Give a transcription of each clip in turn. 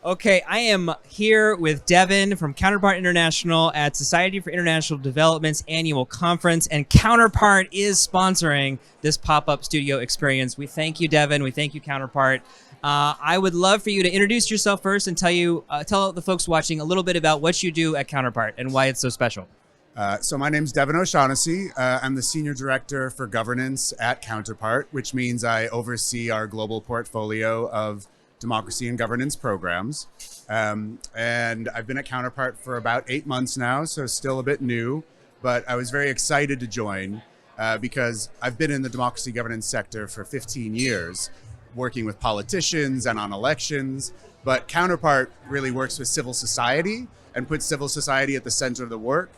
Okay, I am here with Devin from Counterpart International at Society for International Development's annual conference, and Counterpart is sponsoring this pop-up studio experience. We thank you, Devin. We thank you, Counterpart. I would love for you to introduce yourself first and tell the folks watching a little bit about what you do at Counterpart and why it's so special. So my name's Devin O'Shaughnessy. I'm the Senior Director for Governance at Counterpart, which means I oversee our global portfolio of democracy and governance programs. And I've been at Counterpart for about 8 months now, so still a bit new, but I was very excited to join because I've been in the democracy governance sector for 15 years, working with politicians and on elections, but Counterpart really works with civil society and puts civil society at the center of the work.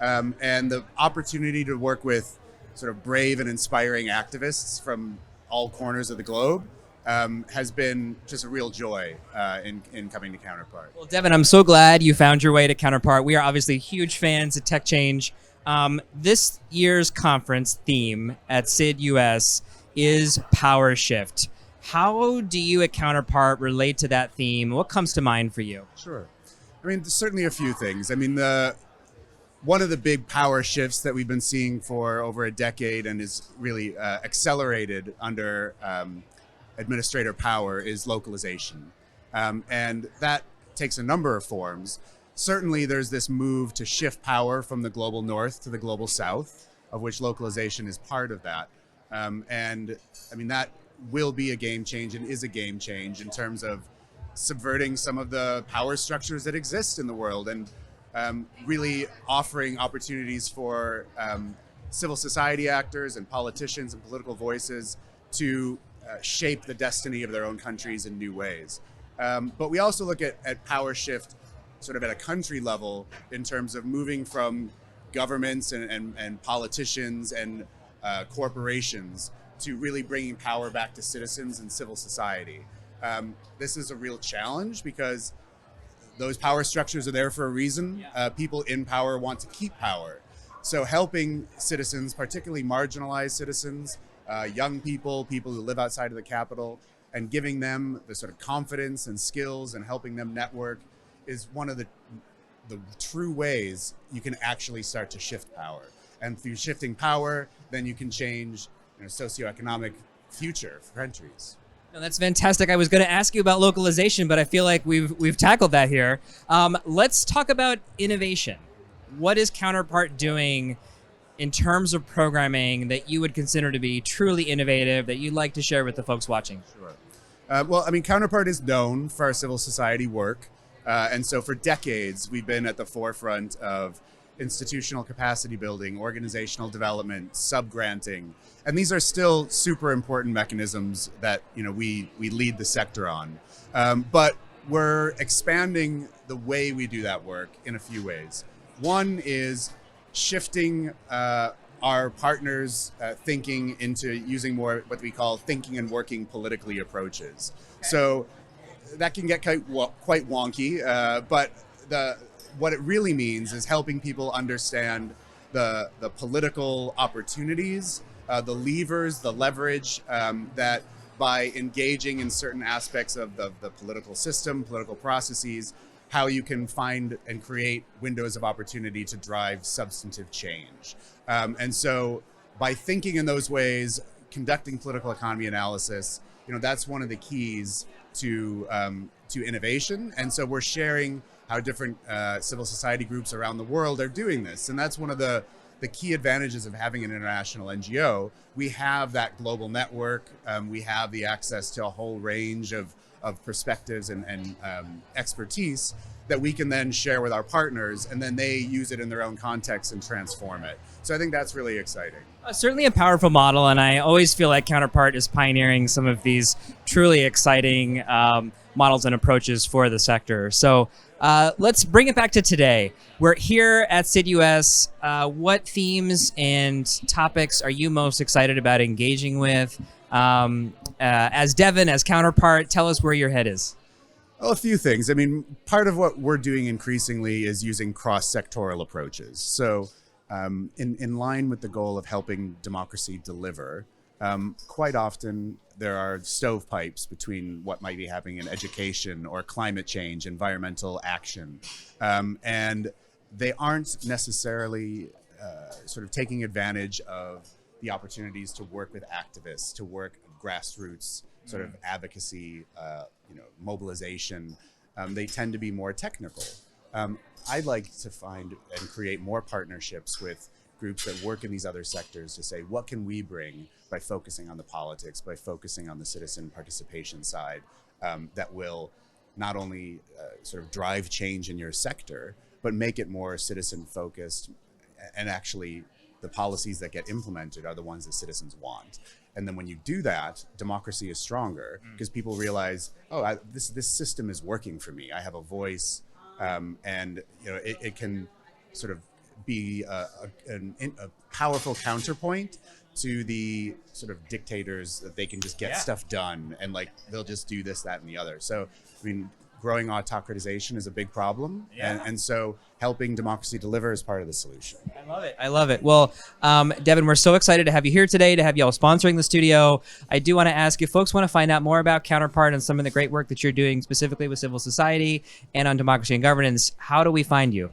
And the opportunity to work with sort of brave and inspiring activists from all corners of the globe has been just a real joy in coming to Counterpart. Well, Devin, I'm so glad you found your way to Counterpart. We are obviously huge fans of Tech Change. This year's conference theme at SID-US is Power Shift. How do you at Counterpart relate to that theme? What comes to mind for you? Sure. I mean, there's certainly a few things. I mean, one of the big power shifts that we've been seeing for over a decade and is really accelerated under administrator power is localization. And that takes a number of forms. Certainly there's this move to shift power from the global north to the global south, of which localization is part of that. And I mean, that will be a game change and is a game change in terms of subverting some of the power structures that exist in the world and really offering opportunities for civil society actors and politicians and political voices to shape the destiny of their own countries in new ways. But we also look at power shift sort of at a country level in terms of moving from governments and politicians and corporations to really bringing power back to citizens and civil society. This is a real challenge because those power structures are there for a reason. People in power want to keep power. So helping citizens, particularly marginalized citizens, young people who live outside of the capital, and giving them the sort of confidence and skills and helping them network is one of the true ways you can actually start to shift power. And through shifting power, then you can change socioeconomic future for countries. No, that's fantastic. I was going to ask you about localization, but I feel like we've tackled that here. Let's talk about innovation. What is Counterpart doing in terms of programming that you would consider to be truly innovative that you'd like to share with the folks watching? Sure. Well, I mean, Counterpart is known for our civil society work. And so for decades, we've been at the forefront of institutional capacity building, organizational development, sub-granting. And these are still super important mechanisms that we lead the sector on. But we're expanding the way we do that work in a few ways. One is shifting our partners' thinking into using more what we call thinking and working politically approaches. Okay. So that can get quite wonky, but what it really means is helping people understand the political opportunities, the levers, the leverage that by engaging in certain aspects of the political system, political processes, how you can find and create windows of opportunity to drive substantive change. And so by thinking in those ways, conducting political economy analysis, that's one of the keys to innovation. And so we're sharing how different civil society groups around the world are doing this. And that's one of the key advantages of having an international NGO. We have that global network. We have the access to a whole range of perspectives and expertise that we can then share with our partners, and then they use it in their own context and transform it. So I think that's really exciting. Certainly a powerful model, and I always feel like Counterpart is pioneering some of these truly exciting models and approaches for the sector. So let's bring it back to today. We're here at SID-US. What themes and topics are you most excited about engaging with? As Devin, as Counterpart, tell us where your head is. Well, a few things. I mean, part of what we're doing increasingly is using cross-sectoral approaches. So in line with the goal of helping democracy deliver, quite often there are stovepipes between what might be happening in education or climate change, environmental action, and they aren't necessarily sort of taking advantage of the opportunities to work with activists, to work grassroots sort of advocacy, mobilization. They tend to be more technical. I'd like to find and create more partnerships with groups that work in these other sectors to say, what can we bring by focusing on the politics, by focusing on the citizen participation side, that will not only sort of drive change in your sector, but make it more citizen focused, and actually the policies that get implemented are the ones that citizens want. And then when you do that, democracy is stronger because people realize, oh, this system is working for me. I have a voice, and it can sort of be a powerful counterpoint to the sort of dictators that they can just get stuff done and like they'll just do this, that, and the other. So, I mean, growing autocratization is a big problem, and so helping democracy deliver is part of the solution. I love it. I love it. Well, Devin, we're so excited to have you here today, to have you all sponsoring the studio. I do want to ask, if folks want to find out more about Counterpart and some of the great work that you're doing specifically with civil society and on democracy and governance, how do we find you?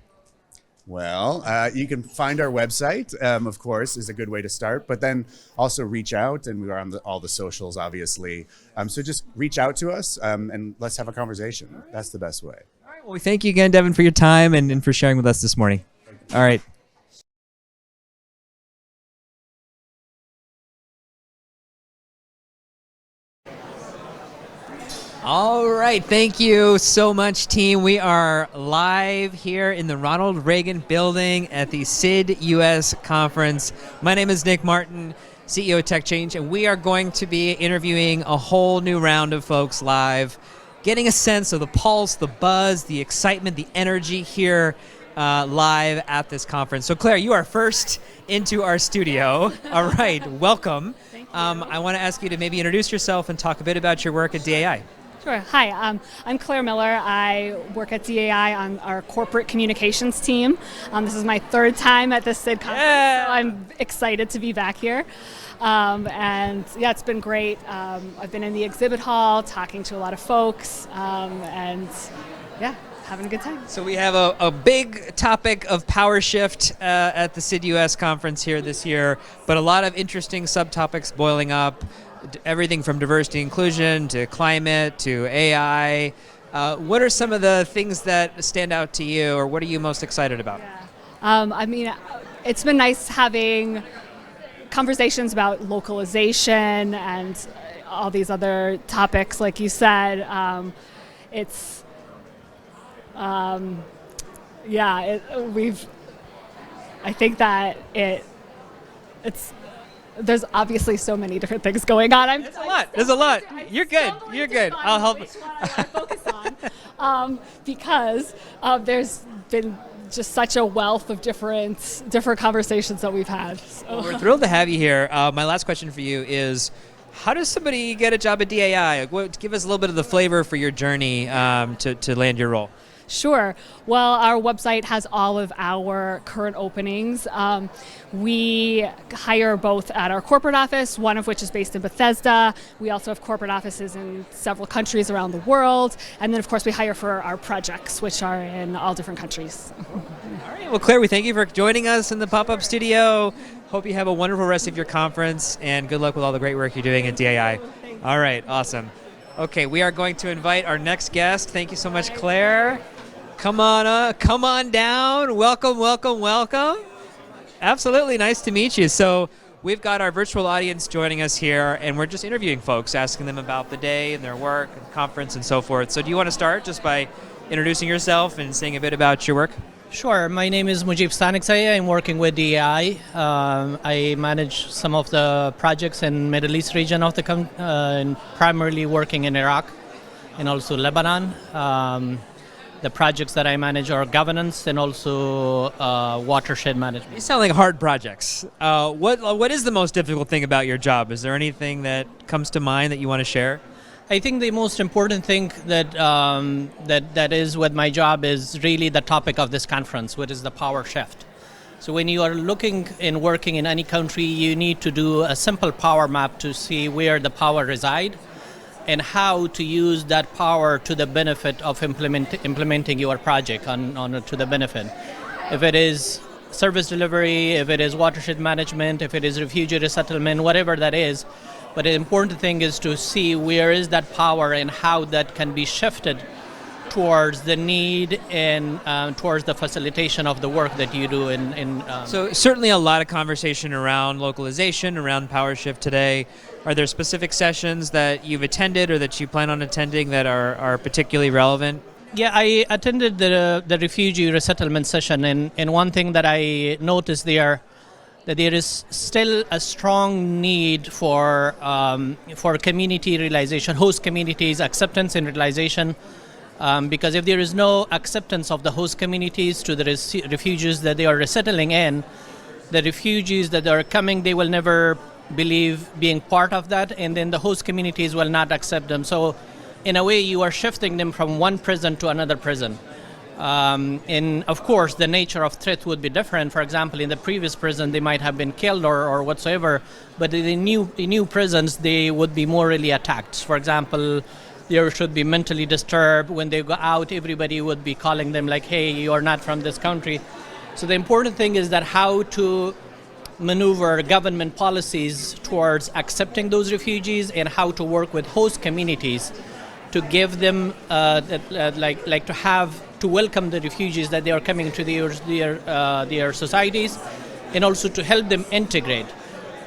Well, you can find our website, of course, is a good way to start, but then also reach out, and we are on all the socials, obviously. So just reach out to us, and let's have a conversation. That's the best way. All right. Well, we thank you again, Devin, for your time and for sharing with us this morning. All right. All right, thank you so much, team. We are live here in the Ronald Reagan building at the SID-US conference. My name is Nick Martin, CEO of Tech Change, and we are going to be interviewing a whole new round of folks live, getting a sense of the pulse, the buzz, the excitement, the energy here live at this conference. So Claire, you are first into our studio. All right, welcome. Thank you. I want to ask you to maybe introduce yourself and talk a bit about your work at DAI. Sure. Hi, I'm Claire Miller. I work at DAI on our corporate communications team. This is my third time at this SID conference, so I'm excited to be back here. And yeah, it's been great. I've been in the exhibit hall talking to a lot of folks, and yeah, having a good time. So we have a big topic of power shift at the SID-US conference here this year, but a lot of interesting subtopics boiling up. Everything from diversity inclusion to climate to AI. What are some of the things that stand out to you, or what are you most excited about? Yeah. I mean, it's been nice having conversations about localization and all these other topics, like you said. I think that it's. There's obviously so many different things going on. There's a lot. You're good. You're good. I'll help. Which one I want to focus on, because there's been just such a wealth of different conversations that we've had. So. Well, we're thrilled to have you here. My last question for you is, how does somebody get a job at DAI? Give us a little bit of the flavor for your journey to land your role. Sure. Well, our website has all of our current openings. We hire both at our corporate office, one of which is based in Bethesda. We also have corporate offices in several countries around the world. And then, of course, we hire for our projects, which are in all different countries. All right. Well, Claire, we thank you for joining us in the pop-up studio. Hope you have a wonderful rest of your conference, and good luck with all the great work you're doing at DAI. All right. Awesome. Okay, we are going to invite our next guest. Thank you so much, Claire. Come on down. Welcome. Absolutely, nice to meet you. So we've got our virtual audience joining us here, and we're just interviewing folks, asking them about the day and their work and conference and so forth. So do you want to start just by introducing yourself and saying a bit about your work? Sure. My name is Mojeeb Stanikzai. I'm working with DAI. I manage some of the projects in Middle East region of the country, and primarily working in Iraq and also Lebanon. The projects that I manage are governance and also watershed management. You sound like hard projects. What is the most difficult thing about your job? Is there anything that comes to mind that you want to share? I think the most important thing that is with my job is really the topic of this conference, which is the power shift. So when you are looking and working in any country, you need to do a simple power map to see where the power reside and how to use that power to the benefit of implementing your project to the benefit. If it is service delivery, if it is watershed management, if it is refugee resettlement, whatever that is. But the important thing is to see where is that power and how that can be shifted towards the need and towards the facilitation of the work that you do. So certainly a lot of conversation around localization, around power shift today. Are there specific sessions that you've attended or that you plan on attending that are particularly relevant? Yeah, I attended the refugee resettlement session, and one thing that I noticed there, that there is still a strong need for community realization, host communities, acceptance and realization, because if there is no acceptance of the host communities to the refugees that they are resettling in, the refugees that are coming, they will never believe being part of that, and then the host communities will not accept them. So in a way, you are shifting them from one prison to another prison. And of course, the nature of threat would be different. For example, in the previous prison, they might have been killed or whatsoever, but in the new prisons, they would be morally attacked. For example, they should be mentally disturbed. When they go out, everybody would be calling them like, hey, you're not from this country. So the important thing is that how to maneuver government policies towards accepting those refugees and how to work with host communities to give them to welcome the refugees that they are coming to their societies, and also to help them integrate.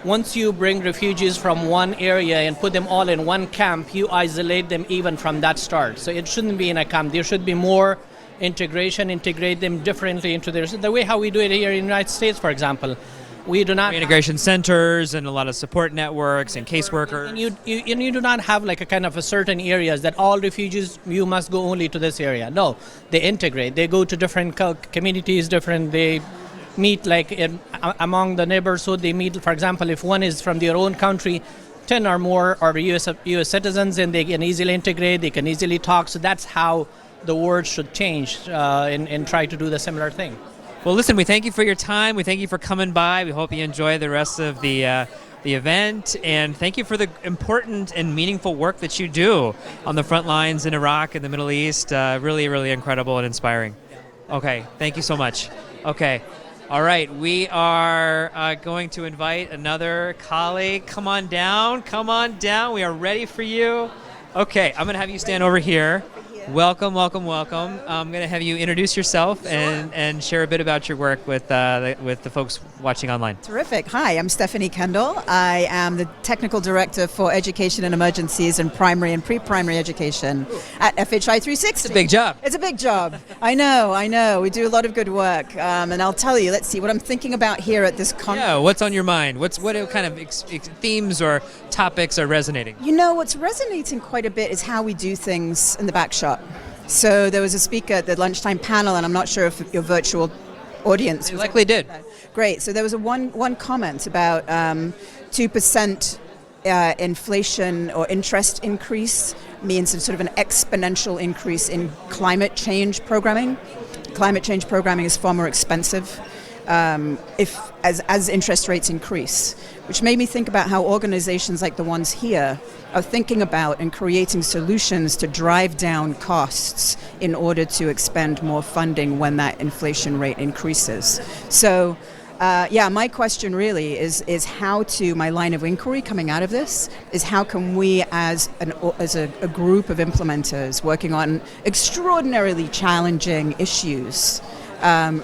Once you bring refugees from one area and put them all in one camp, you isolate them even from that start. So it shouldn't be in a camp. There should be more integration, integrate them differently into the way how we do it here in the United States, for example. We do not integration centers and a lot of support networks and caseworkers. And you do not have like a kind of a certain areas that all refugees, you must go only to this area. No, they integrate. They go to different communities, they meet like among the neighborhood. They meet, for example, if one is from their own country, 10 or more are US citizens, and they can easily integrate, they can easily talk. So that's how the world should change and try to do the similar thing. Well, listen, we thank you for your time. We thank you for coming by. We hope you enjoy the rest of the event. And thank you for the important and meaningful work that you do on the front lines in Iraq and the Middle East. Really, really incredible and inspiring. Okay, thank you so much. Okay, all right. We are going to invite another colleague. Come on down. Come on down. We are ready for you. Okay, I'm going to have you stand over here. Welcome, welcome, welcome. I'm going to have you introduce yourself and share a bit about your work with the folks watching online. Terrific. Hi, I'm Stefanie Kendall. I am the Technical Director for Education and Emergencies and Primary and Pre-Primary Education at FHI 360. It's a big job. It's a big job. I know. We do a lot of good work. And I'll tell you, let's see, what I'm thinking about here at this conference. Yeah, what's on your mind? What kind of themes or topics are resonating? You know, what's resonating quite a bit is how we do things in the back shop. So there was a speaker at the lunchtime panel, and I'm not sure if your virtual audience They likely did. Great. So there was one comment about 2% inflation or interest increase means sort of an exponential increase in climate change programming. Climate change programming is far more expensive as interest rates increase, which made me think about how organizations like the ones here are thinking about and creating solutions to drive down costs in order to expend more funding when that inflation rate increases. So my question really is how to, my line of inquiry coming out of this is how can we as a group of implementers working on extraordinarily challenging issues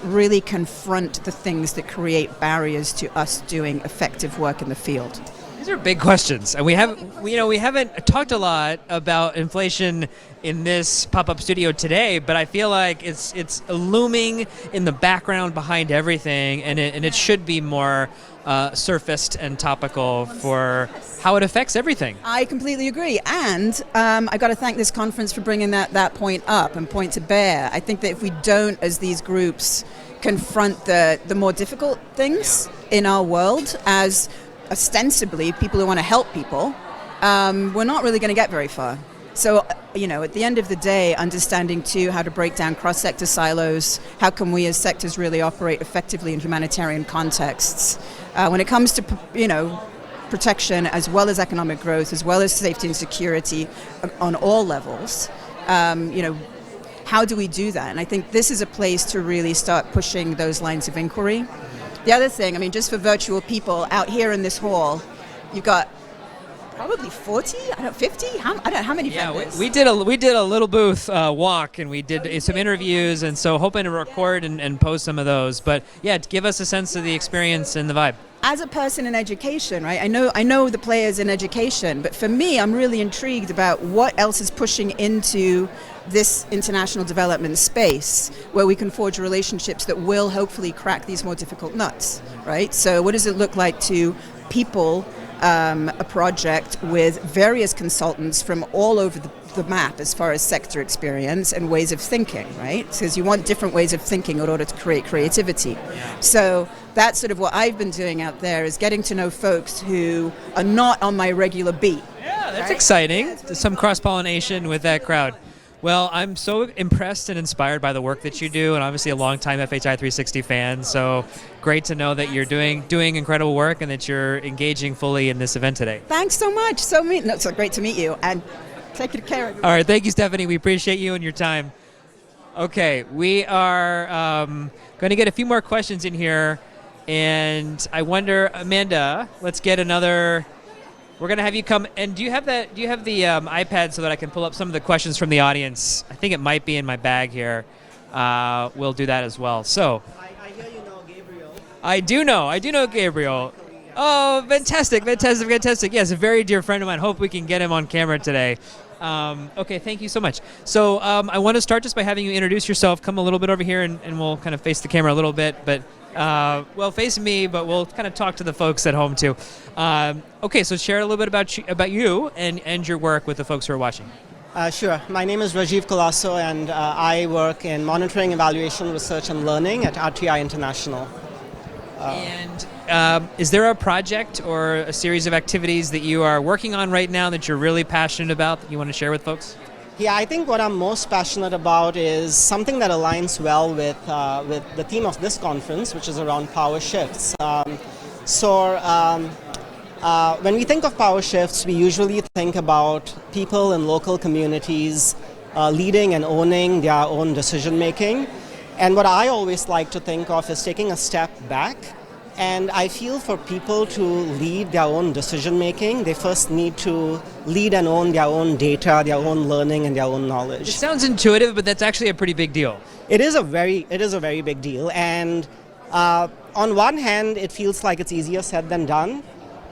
really confront the things that create barriers to us doing effective work in the field. These are big questions, and we haven't talked a lot about inflation in this pop-up studio today. But I feel like it's looming in the background behind everything, and it should be more surfaced and topical for how it affects everything. I completely agree, and I've got to thank this conference for bringing that point up and point to bear. I think that if we don't, as these groups, confront the more difficult things in our world as ostensibly people who want to help people, we're not really going to get very far. So, at the end of the day, understanding too how to break down cross-sector silos, how can we as sectors really operate effectively in humanitarian contexts. When it comes to, protection as well as economic growth, as well as safety and security on all levels, how do we do that? And I think this is a place to really start pushing those lines of inquiry. The other thing, just for virtual people out here in this hall, you've got probably 40, 50. How many vendors? We did a little booth walk, and we did some interviews, and so hoping to record and post some of those. But yeah, give us a sense of the experience and the vibe. As a person in education, right? I know the players in education, but for me, I'm really intrigued about what else is pushing into this international development space where we can forge relationships that will hopefully crack these more difficult nuts, right? So what does it look like to people, a project with various consultants from all over the map as far as sector experience and ways of thinking, right? Because you want different ways of thinking in order to create creativity. Yeah. So that's sort of what I've been doing out there, is getting to know folks who are not on my regular beat. Yeah, that's exciting. Some cross-pollination with that crowd. Well, I'm so impressed and inspired by the work that you do, and obviously a long-time FHI 360 fan, so great to know that you're doing incredible work and that you're engaging fully in this event today. Thanks so much. So great to meet you, and take good care. All right, thank you, Stefanie. We appreciate you and your time. Okay, we are going to get a few more questions in here, and I wonder, Amanda, let's get another. We're going to have you come, and do you have the iPad so that I can pull up some of the questions from the audience? I think it might be in my bag here. We'll do that as well. So, I hear you know Gabriel. I do know Gabriel. Oh, fantastic. Yes, a very dear friend of mine. Hope we can get him on camera today. Okay, thank you so much. So I want to start just by having you introduce yourself. Come a little bit over here, and we'll kind of face the camera a little bit. But face me, but we'll kind of talk to the folks at home too. Okay, so share a little bit about you and your work with the folks who are watching. Sure. My name is Rajeev Colaco, and I work in monitoring, evaluation, research, and learning at RTI International. Is there a project or a series of activities that you are working on right now that you're really passionate about that you want to share with folks? Yeah, I think what I'm most passionate about is something that aligns well with the theme of this conference, which is around power shifts. When we think of power shifts, we usually think about people in local communities leading and owning their own decision making. And what I always like to think of is taking a step back. And I feel for people to lead their own decision making, they first need to lead and own their own data, their own learning, and their own knowledge. It sounds intuitive, but that's actually a pretty big deal. It is a very big deal. And on one hand, it feels like it's easier said than done.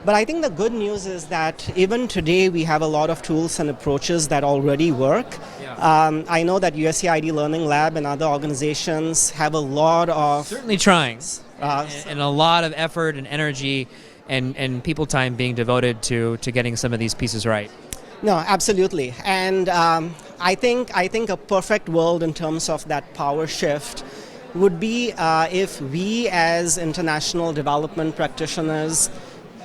But I think the good news is that even today we have a lot of tools and approaches that already work. Yeah. I know that USAID Learning Lab and other organizations have a lot of... Certainly trying. And a lot of effort and energy and people time being devoted to getting some of these pieces right. No, absolutely. And I think a perfect world in terms of that power shift would be if we as international development practitioners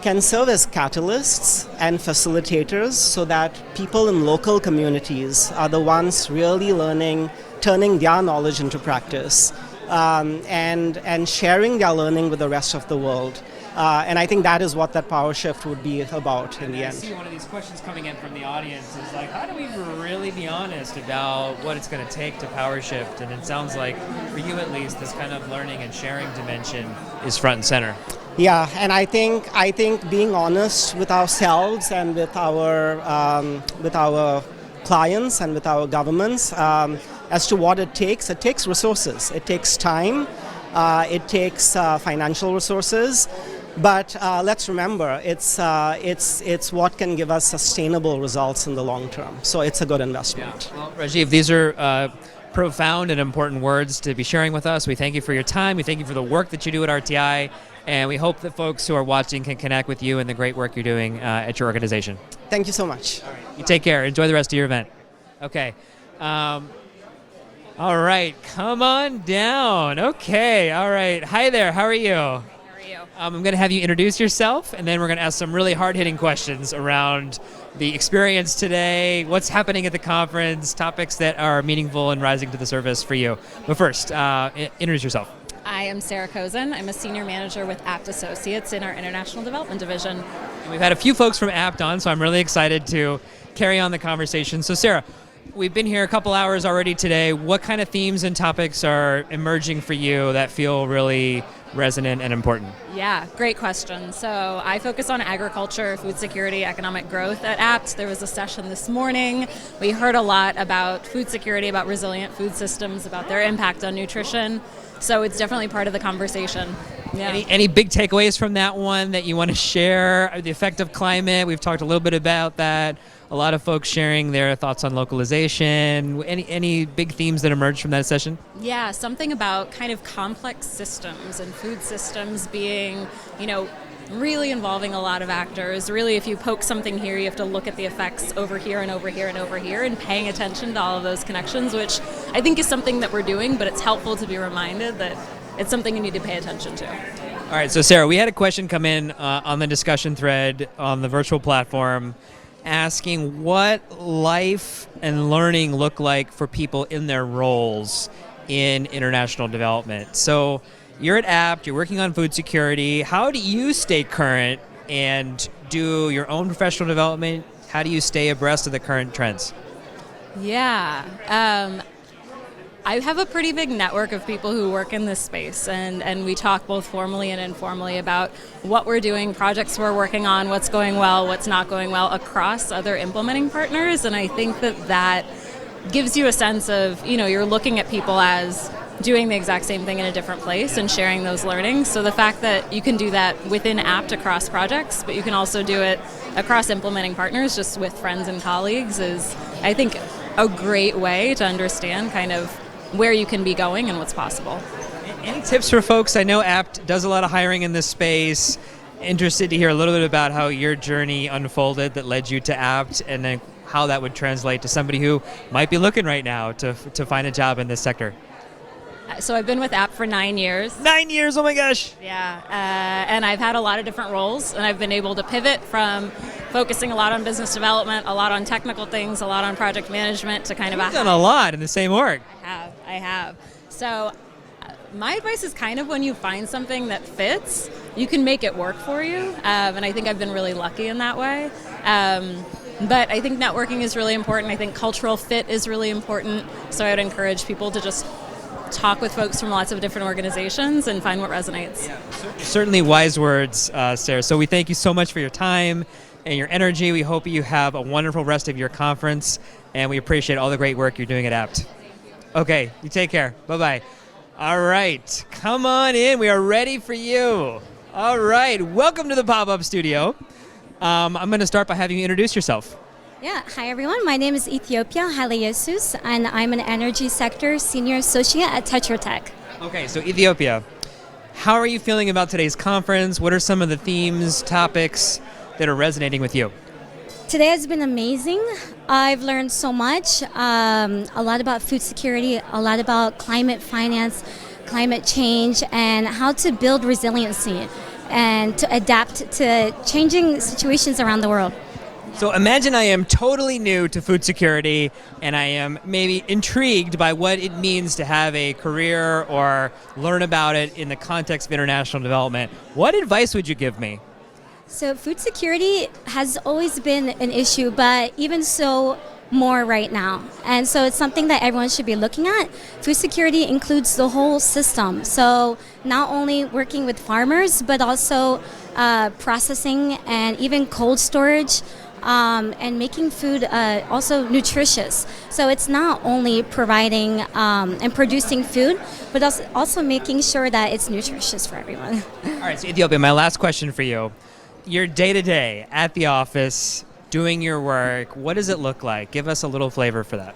can serve as catalysts and facilitators so that people in local communities are the ones really learning, turning their knowledge into practice, and sharing their learning with the rest of the world. And I think that is what that power shift would be about in the end. I see one of these questions coming in from the audience is like, how do we really be honest about what it's going to take to power shift? And it sounds like, for you at least, this kind of learning and sharing dimension is front and center. Yeah, and I think being honest with ourselves and with our clients and with our governments as to what it takes resources. It takes time. It takes financial resources. But let's remember, it's what can give us sustainable results in the long term. So it's a good investment. Yeah. Well, Rajeev, these are profound and important words to be sharing with us. We thank you for your time. We thank you for the work that you do at RTI. And we hope that folks who are watching can connect with you and the great work you're doing at your organization. Thank you so much. All right. You take care. Enjoy the rest of your event. Okay. All right. Come on down. Okay. All right. Hi there. How are you? How are you. I'm going to have you introduce yourself, and then we're going to ask some really hard-hitting questions around the experience today, what's happening at the conference, topics that are meaningful and rising to the surface for you. But first, introduce yourself. I am Sarah Kozyn. I'm a senior manager with APT Associates in our International Development Division. And we've had a few folks from APT on, so I'm really excited to carry on the conversation. So Sarah, we've been here a couple hours already today. What kind of themes and topics are emerging for you that feel really resonant and important? Yeah, great question. So I focus on agriculture, food security, economic growth at APT. There was a session this morning. We heard a lot about food security, about resilient food systems, about their impact on nutrition. So it's definitely part of the conversation. Yeah. Any big takeaways from that one that you want to share? The effect of climate, we've talked a little bit about that. A lot of folks sharing their thoughts on localization. Any big themes that emerged from that session? Yeah, something about kind of complex systems and food systems being, really involving a lot of actors. Really, if you poke something here, you have to look at the effects over here and over here and over here, and paying attention to all of those connections, which I think is something that we're doing, but it's helpful to be reminded that it's something you need to pay attention to. All right, so Sarah, we had a question come in on the discussion thread on the virtual platform asking what life and learning look like for people in their roles in international development. So you're at APT, you're working on food security. How do you stay current and do your own professional development? How do you stay abreast of the current trends? Yeah. I have a pretty big network of people who work in this space, and we talk both formally and informally about what we're doing, projects we're working on, what's going well, what's not going well across other implementing partners. And I think that gives you a sense of, you're looking at people as doing the exact same thing in a different place and sharing those learnings. So the fact that you can do that within APT across projects, but you can also do it across implementing partners just with friends and colleagues is, I think, a great way to understand kind of where you can be going and what's possible. Any tips for folks? I know APT does a lot of hiring in this space. Interested to hear a little bit about how your journey unfolded that led you to APT, and then how that would translate to somebody who might be looking right now to find a job in this sector. So I've been with APT for 9 years. 9 years, oh my gosh. Yeah, and I've had a lot of different roles, and I've been able to pivot from focusing a lot on business development, a lot on technical things, a lot on project management to kind of... You've done a lot in the same org. I have. So my advice is kind of when you find something that fits, you can make it work for you, and I think I've been really lucky in that way. But I think networking is really important. I think cultural fit is really important, so I would encourage people to just talk with folks from lots of different organizations and find what resonates. Yeah, certainly wise words, Sarah. So we thank you so much for your time and your energy. We hope you have a wonderful rest of your conference, and we appreciate all the great work you're doing at APT. Okay, you take care. Bye-bye. All right, come on in. We are ready for you. All right, welcome to the pop-up studio. I'm going to start by having you introduce yourself. Yeah, hi everyone. My name is Ethiopia Haileyesus, and I'm an energy sector senior associate at Tetra Tech. Okay, so Ethiopia, how are you feeling about today's conference? What are some of the themes, topics that are resonating with you? Today has been amazing. I've learned so much, a lot about food security, a lot about climate finance, climate change, and how to build resiliency and to adapt to changing situations around the world. So imagine I am totally new to food security, and I am maybe intrigued by what it means to have a career or learn about it in the context of international development. What advice would you give me? So food security has always been an issue, but even so, more right now. And so it's something that everyone should be looking at. Food security includes the whole system. So not only working with farmers, but also processing and even cold storage, and making food also nutritious. So it's not only providing and producing food, but also making sure that it's nutritious for everyone. All right, so Ethiopia, my last question for you. Your day-to-day at the office, doing your work, what does it look like? Give us a little flavor for that.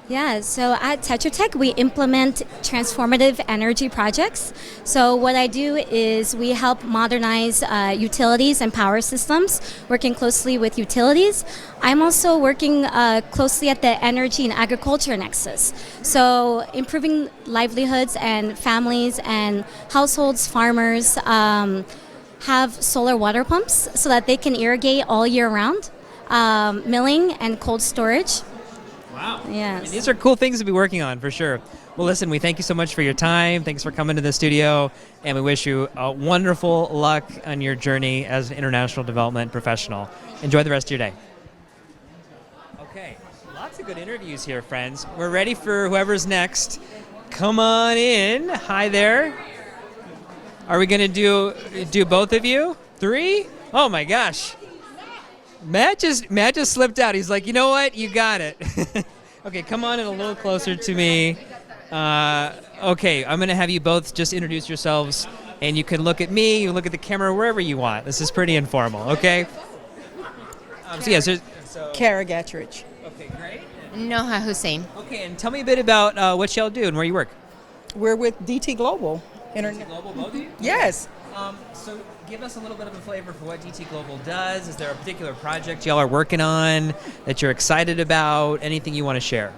Yeah, so at Tetra Tech, we implement transformative energy projects. So what I do is we help modernize utilities and power systems, working closely with utilities. I'm also working closely at the energy and agriculture nexus. So improving livelihoods and families and households, farmers, have solar water pumps so that they can irrigate all year round, milling and cold storage. Wow. Yes. I mean, these are cool things to be working on for sure. Well, listen, we thank you so much for your time. Thanks for coming to the studio, and we wish you wonderful luck on your journey as an international development professional. Enjoy the rest of your day. Okay, lots of good interviews here, friends. We're ready for whoever's next. Come on in. Hi there. Are we going to do both of you? 3? Oh my gosh. Matt just slipped out. He's like, you know what? You got it. Okay, come on in a little closer to me. Okay, I'm going to have you both just introduce yourselves, and you can look at me, you can look at the camera, wherever you want. This is pretty informal, okay? Cara Gettridge. Okay, great. Noha, Hussein. Okay, and tell me a bit about what y'all do and where you work. We're with DT Global. DT Global, both of you? Yes. So give us a little bit of a flavor for what DT Global does. Is there a particular project y'all are working on that you're excited about? Anything you want to share?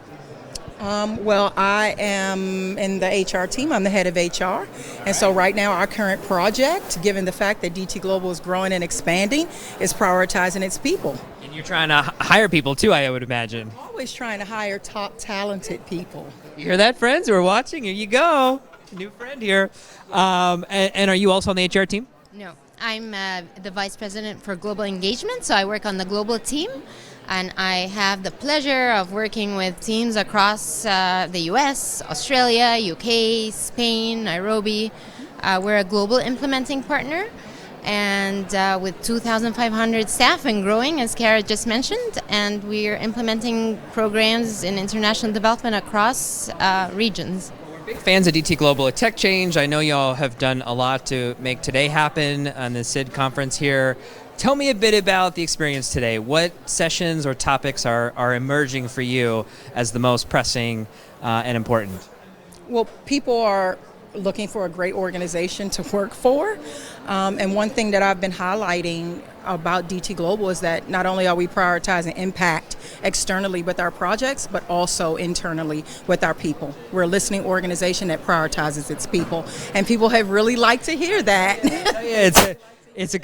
Well, I am in the HR team. I'm the head of HR. And so right now our current project, given the fact that DT Global is growing and expanding, is prioritizing its people. And you're trying to hire people too, I would imagine. Always trying to hire top talented people. You hear that, friends who are watching? Here you go. New friend here. And are you also on the HR team? No, I'm the Vice President for Global Engagement, so I work on the global team. And I have the pleasure of working with teams across the US, Australia, UK, Spain, Nairobi. We're a global implementing partner, and with 2,500 staff and growing, as Cara just mentioned, and we're implementing programs in international development across regions. Big fans of DT Global, a tech change. I know y'all have done a lot to make today happen on the SID conference here. Tell me a bit about the experience today. What sessions or topics are emerging for you as the most pressing and important? Well, people are looking for a great organization to work for. And one thing that I've been highlighting about DT Global is that not only are we prioritizing impact externally with our projects, but also internally with our people. We're a listening organization that prioritizes its people. And people have really liked to hear that. Yeah, it's a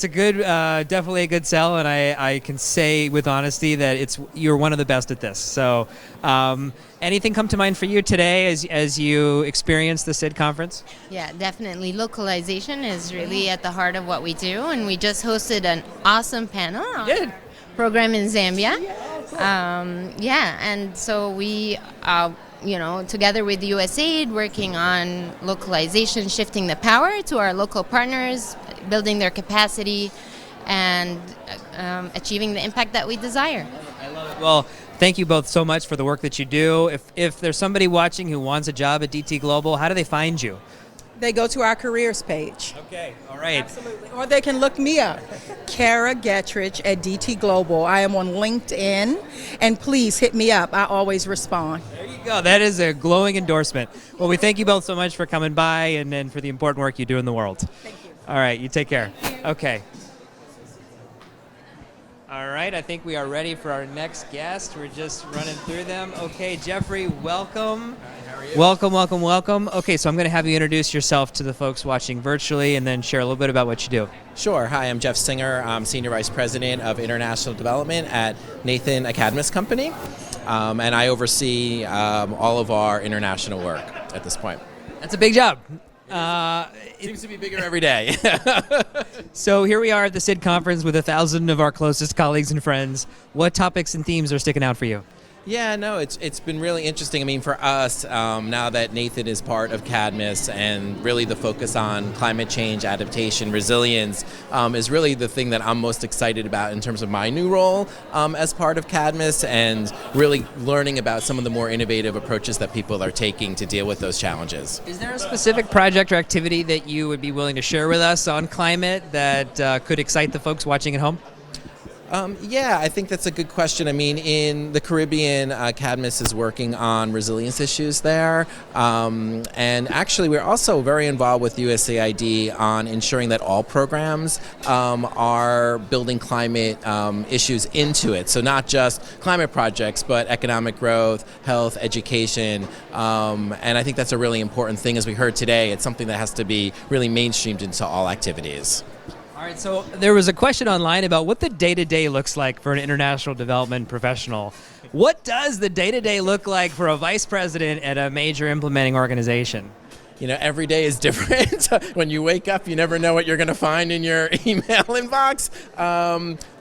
good, definitely a good sell, and I can say with honesty that you're one of the best at this. So, anything come to mind for you today as you experience the SID conference? Yeah, definitely. Localization is really at the heart of what we do, and we just hosted an awesome panel on our program in Zambia. And so we, together with USAID, working on localization, shifting the power to our local partners, building their capacity, and achieving the impact that we desire. I love it. Well, thank you both so much for the work that you do. If there's somebody watching who wants a job at DT Global, how do they find you? They go to our careers page. Okay, all right. Absolutely. Or they can look me up, Cara Gettridge at DT Global. I am on LinkedIn, and please hit me up. I always respond. There you go. That is a glowing endorsement. Well, we thank you both so much for coming by and for the important work you do in the world. Thank you. All right, you take care. Okay. All right, I think we are ready for our next guest. We're just running through them. Okay, Jeffrey, welcome. Hi, how are you? Welcome. Okay, so I'm going to have you introduce yourself to the folks watching virtually and then share a little bit about what you do. Sure. Hi, I'm Jeff Singer. I'm Senior Vice President of International Development at Nathan, a Cadmus company, and I oversee all of our international work at this point. That's a big job. Seems to be bigger every day. So here we are at the SID conference with 1,000 of our closest colleagues and friends. What topics and themes are sticking out for you? Yeah, no, it's been really interesting. I mean, for us, now that Nathan is part of Cadmus and really the focus on climate change, adaptation, resilience is really the thing that I'm most excited about in terms of my new role as part of Cadmus, and really learning about some of the more innovative approaches that people are taking to deal with those challenges. Is there a specific project or activity that you would be willing to share with us on climate that could excite the folks watching at home? Yeah, I think that's a good question. I mean, in the Caribbean, Cadmus is working on resilience issues there. And actually, we're also very involved with USAID on ensuring that all programs are building climate issues into it. So not just climate projects, but economic growth, health, education. And I think that's a really important thing. As we heard today, it's something that has to be really mainstreamed into all activities. All right, so there was a question online about what the day-to-day looks like for an international development professional. What does the day-to-day look like for a vice president at a major implementing organization? You know, every day is different. When you wake up, you never know what you're going to find in your email inbox.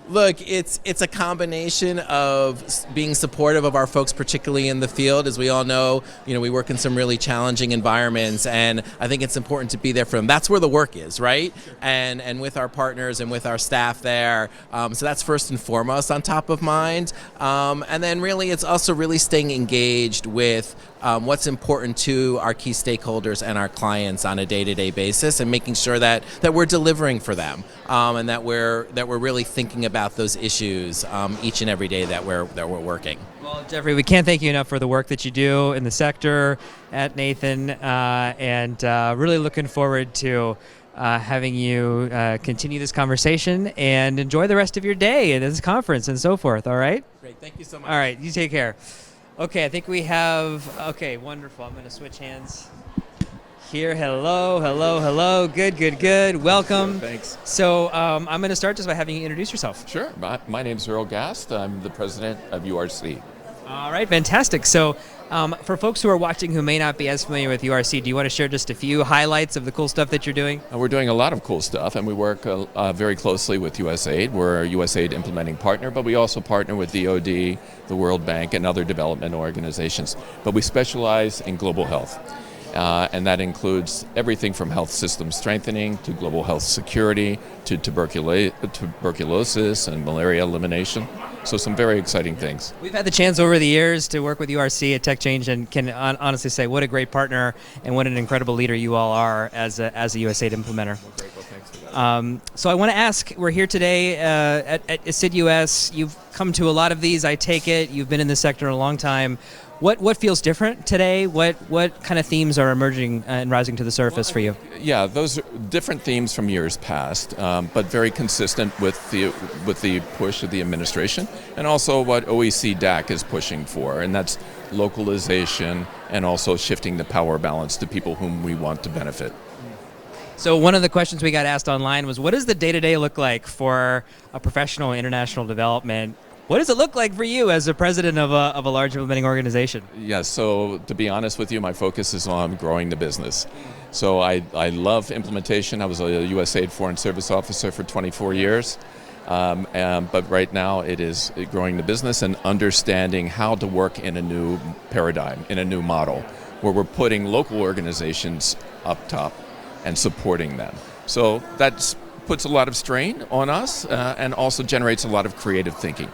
Look, it's a combination of being supportive of our folks, particularly in the field. As we all know, we work in some really challenging environments, and I think it's important to be there for them. That's where the work is, right? And with our partners and with our staff there. So that's first and foremost on top of mind. And then really, it's also really staying engaged with what's important to our key stakeholders and our clients on a day-to-day basis, and making sure that we're delivering for them, and that we're really thinking about those issues each and every day that we're working. Well, Jeffrey, we can't thank you enough for the work that you do in the sector at Nathan, and really looking forward to having you continue this conversation and enjoy the rest of your day at this conference and so forth. All right? Great. Thank you so much. All right. You take care. Okay, I think we have, okay, wonderful. I'm going to switch hands here. Hello, hello, hello. Good, good, good. Welcome. Thanks. So I'm going to start just by having you introduce yourself. Sure. My name's Earl Gast. I'm the president of URC. All right, fantastic. So for folks who are watching who may not be as familiar with URC, do you want to share just a few highlights of the cool stuff that you're doing? We're doing a lot of cool stuff, and we work very closely with USAID. We're a USAID implementing partner, but we also partner with DOD, the World Bank, and other development organizations. But we specialize in global health. And that includes everything from health system strengthening to global health security to tuberculosis and malaria elimination. So some very exciting things. We've had the chance over the years to work with URC at Tech Change, and can honestly say what a great partner and what an incredible leader you all are as a USAID implementer. Well, great. Well, thanks for that. So I want to ask, we're here today at SID-US. You've come to a lot of these, I take it. You've been in the sector a long time. What feels different today? What kind of themes are emerging and rising to the surface for you? Yeah, those are different themes from years past, but very consistent with the push of the administration, and also what OEC DAC is pushing for, and that's localization and also shifting the power balance to people whom we want to benefit. So one of the questions we got asked online was, what does the day-to-day look like for a professional in international development? What does it look like for you as the president of a large implementing organization? Yeah, so to be honest with you, my focus is on growing the business. So I love implementation. I was a USAID Foreign Service Officer for 24 years. But right now it is growing the business and understanding how to work in a new paradigm, in a new model, where we're putting local organizations up top and supporting them. So that puts a lot of strain on us and also generates a lot of creative thinking.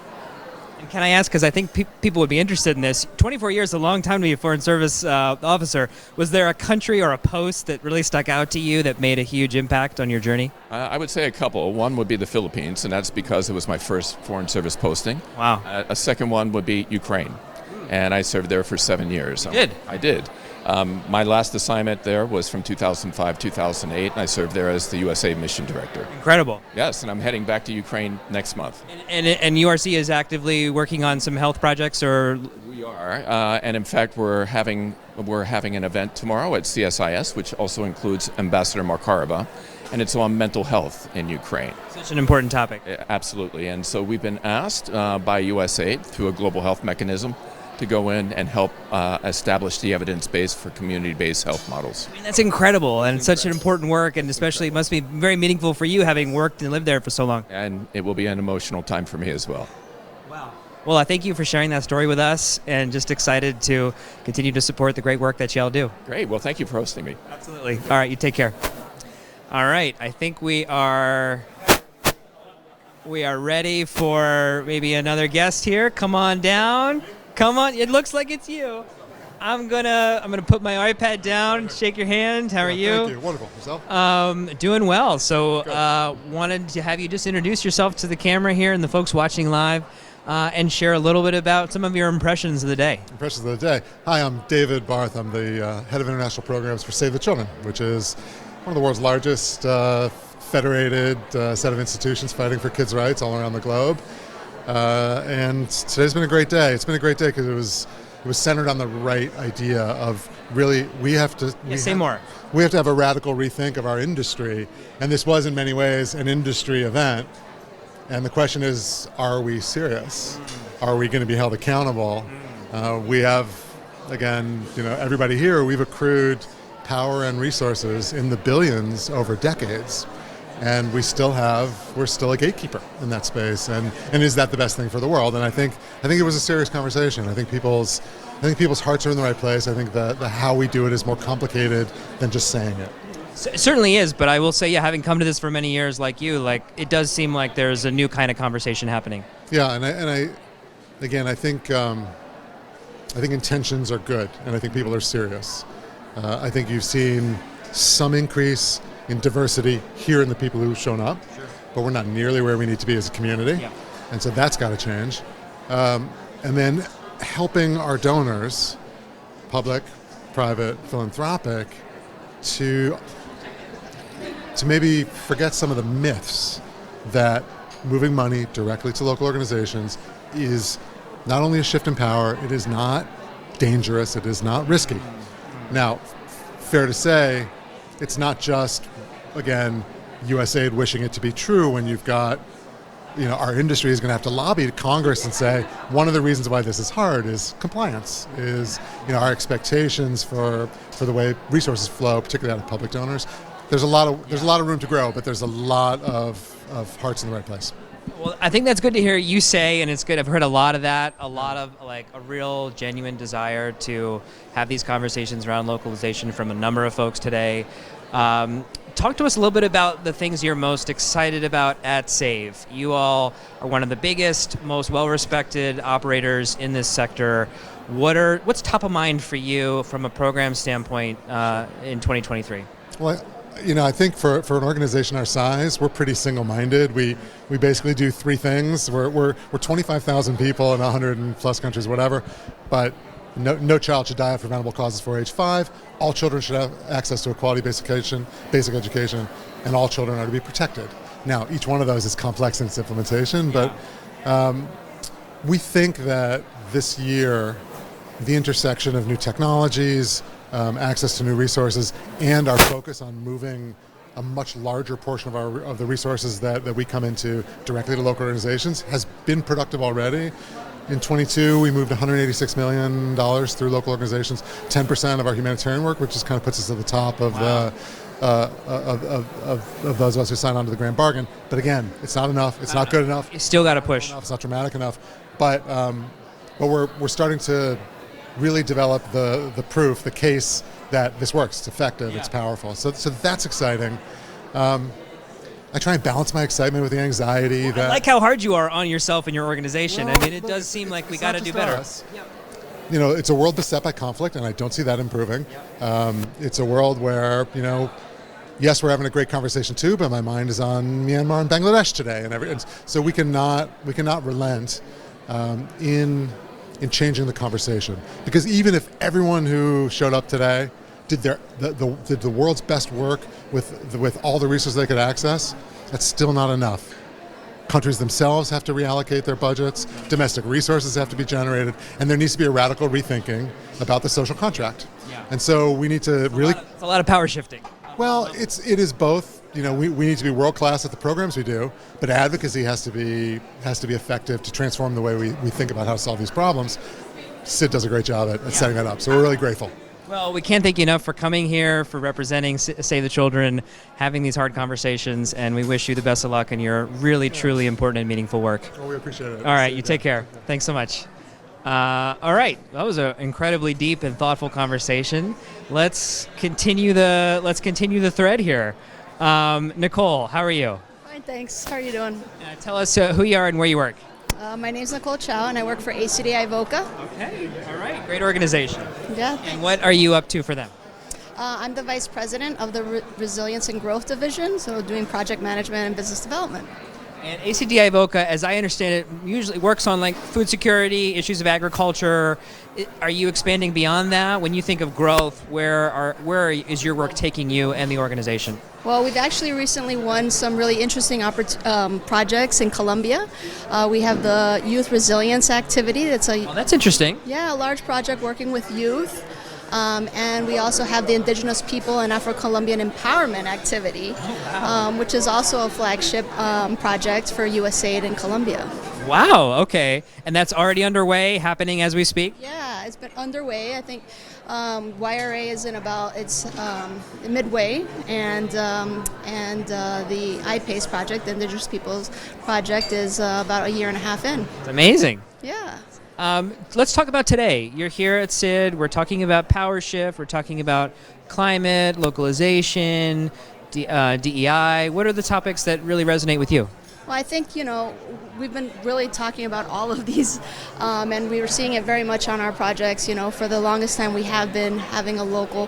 And can I ask, because I think people would be interested in this, 24 years is a long time to be a foreign service officer. Was there a country or a post that really stuck out to you that made a huge impact on your journey? I would say a couple. One would be the Philippines, and that's because it was my first foreign service posting. Wow. A second one would be Ukraine, and I served there for 7 years. You did? I did. My last assignment there was from 2005-2008, and I served there as the USA Mission Director. Incredible. Yes, and I'm heading back to Ukraine next month. And URC is actively working on some health projects, or? We are, and in fact, we're having an event tomorrow at CSIS, which also includes Ambassador Markarova, and it's on mental health in Ukraine. Such an important topic. Absolutely, and so we've been asked by USAID through a global health mechanism to go in and help establish the evidence base for community-based health models. I mean, that's incredible, and it's such an important work, and especially it must be very meaningful for you having worked and lived there for so long. And it will be an emotional time for me as well. Wow. Well, I thank you for sharing that story with us, and just excited to continue to support the great work that y'all do. Great. Well, thank you for hosting me. Absolutely. All right, you take care. All right, I think we are ready for maybe another guest here. Come on down. Come on, it looks like it's you. I'm gonna put my iPad down, shake your hand. How are you? Thank you. Wonderful. Yourself? Doing well. So wanted to have you just introduce yourself to the camera here and the folks watching live, and share a little bit about some of your impressions of the day. Impressions of the day. Hi, I'm David Barth. I'm the head of international programs for Save the Children, which is one of the world's largest federated set of institutions fighting for kids' rights all around the globe. And today's been a great day. It's been a great day because it was it was centered on the right idea of really we have to we have to have a radical rethink of our industry, and this was in many ways an industry event. And the question is, are we serious? Are we going to be held accountable? We have, again, everybody here, we've accrued power and resources in the billions over decades, and we're still a gatekeeper in that space. And is that the best thing for the world? And I think it was a serious conversation. I think people's hearts are in the right place. I think the how we do it is more complicated than just saying it. It certainly is, but I will say, having come to this for many years like you, it does seem like there's a new kind of conversation happening. Yeah, and I think intentions are good, and I think people are serious. I think you've seen some increase in diversity here in the people who've shown up, but we're not nearly where we need to be as a community, and so that's got to change. And then helping our donors, public, private, philanthropic, to maybe forget some of the myths that moving money directly to local organizations is not only a shift in power, it is not dangerous, it is not risky. Now, fair to say, it's not just, again, USAID wishing it to be true when you've got, our industry is going to have to lobby to Congress and say, one of the reasons why this is hard is compliance, is, our expectations for the way resources flow, particularly out of public donors. There's a lot of room to grow, but there's a lot of hearts in the right place. Well, I think that's good to hear you say, and it's good. I've heard a lot of that, a lot of a real genuine desire to have these conversations around localization from a number of folks today. Talk to us a little bit about the things you're most excited about at SAVE. You all are one of the biggest, most well-respected operators in this sector. What's top of mind for you from a program standpoint in 2023? Well, I think for an organization our size, we're pretty single-minded. We basically do three things. We're 25,000 people in 100 plus countries, whatever, but no child should die of preventable causes before age 5. All children should have access to a quality basic education, and all children are to be protected. Now, each one of those is complex in its implementation, but we think that this year, the intersection of new technologies, access to new resources, and our focus on moving a much larger portion of the resources that we come into directly to local organizations has been productive already. In 22, we moved $186 million through local organizations, 10% of our humanitarian work, which just kind of puts us at the top of of those of us who sign on to the grand bargain. But again, it's not enough. It's not good enough. You still got to push. It's not dramatic enough. But we're starting to really develop the proof, the case that this works. It's effective. It's powerful. So that's exciting. I try and balance my excitement with the anxiety. I like how hard you are on yourself and your organization. Well, it does seem like we got to do better. It's a world beset by conflict, and I don't see that improving. It's a world where, yes, we're having a great conversation too, but my mind is on Myanmar and Bangladesh today, and so we cannot relent in changing the conversation, because even if everyone who showed up today did the world's best work with all the resources they could access, that's still not enough. Countries themselves have to reallocate their budgets, domestic resources have to be generated, and there needs to be a radical rethinking about the social contract. And so we need to it's a lot of power shifting. Well, it is both. We need to be world class at the programs we do, but advocacy has to be effective to transform the way we think about how to solve these problems. SID does a great job at setting that up, so we're really grateful. Well, we can't thank you enough for coming here, for representing Save the Children, having these hard conversations, and we wish you the best of luck in your really, truly important and meaningful work. Well, we appreciate it. All right, you take care. Thanks so much. All right, that was an incredibly deep and thoughtful conversation. Let's continue the thread here. Nicole, how are you? Fine, thanks. How are you doing? Tell us who you are and where you work. My name's Nicole Choa, and I work for ACDI VOCA. Okay, all right, great organization. Yeah. And what are you up to for them? I'm the vice president of the Resilience and Growth Division, so doing project management and business development. And ACDI VOCA, as I understand it, usually works on like food security, issues of agriculture. Are you expanding beyond that? When you think of growth, where is your work taking you and the organization? Well, we've actually recently won some really interesting projects in Colombia. We have the Youth Resilience Activity. That's interesting. Yeah, a large project working with youth. And we also have the Indigenous People and Afro-Colombian Empowerment Activity, which is also a flagship project for USAID in Colombia. Wow, okay. And that's already underway, happening as we speak? Yeah, it's been underway. I think YRA is in about midway, and the IPACE project, the Indigenous Peoples Project, is about a year and a half in. It's amazing. Yeah. Let's talk about today. You're here at SID. We're talking about power shift. We're talking about climate, localization, DEI. What are the topics that really resonate with you? Well, I think, we've been really talking about all of these, and we were seeing it very much on our projects. For the longest time, we have been having a local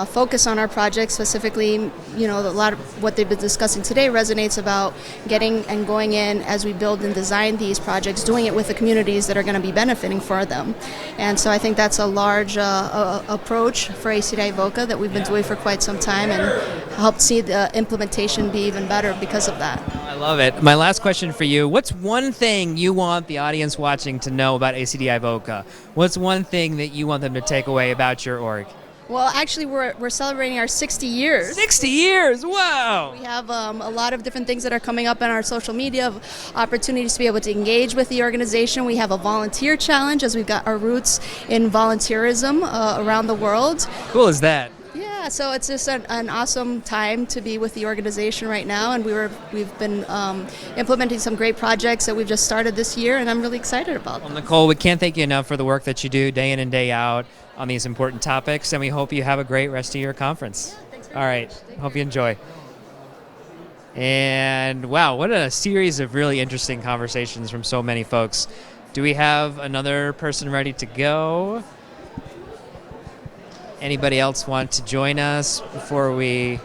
focus on our projects. Specifically, a lot of what they've been discussing today resonates about getting and going in as we build and design these projects, doing it with the communities that are going to be benefiting for them. And so I think that's a large approach for ACDI VOCA that we've been doing for quite some time, and helped see the implementation be even better because of that. I love it. My last question for you, what's one thing you want the audience watching to know about ACDI VOCA? What's one thing that you want them to take away about your org? Well, actually, we're celebrating our 60 years. 60 years! Wow! We have a lot of different things that are coming up in our social media, opportunities to be able to engage with the organization. We have a volunteer challenge, as we've got our roots in volunteerism around the world. Cool is that? Yeah, so it's just an awesome time to be with the organization right now, and we've been implementing some great projects that we've just started this year, and I'm really excited about them. Well, Nicole, we can't thank you enough for the work that you do day in and day out on these important topics, and we hope you have a great rest of your conference. Yeah, thanks All right, hope you enjoy. And wow, what a series of really interesting conversations from so many folks. Do we have another person ready to go? Anybody else want to join us before we...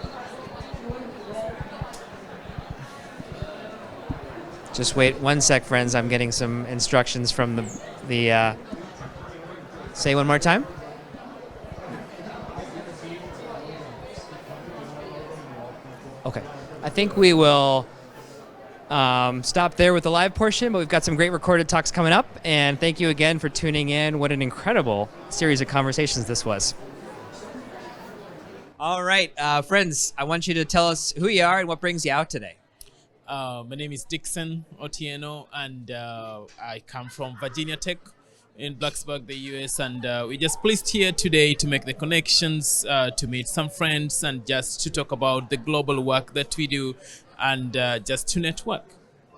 Just wait 1 sec, friends. I'm getting some instructions from the say one more time. Okay. I think we will stop there with the live portion, but we've got some great recorded talks coming up. And thank you again for tuning in. What an incredible series of conversations this was. All right, friends, I want you to tell us who you are and what brings you out today. My name is Dickson Otieno, and I come from Virginia Tech in Blacksburg, the US, and we're just pleased here today to make the connections, to meet some friends, and just to talk about the global work that we do, and just to network.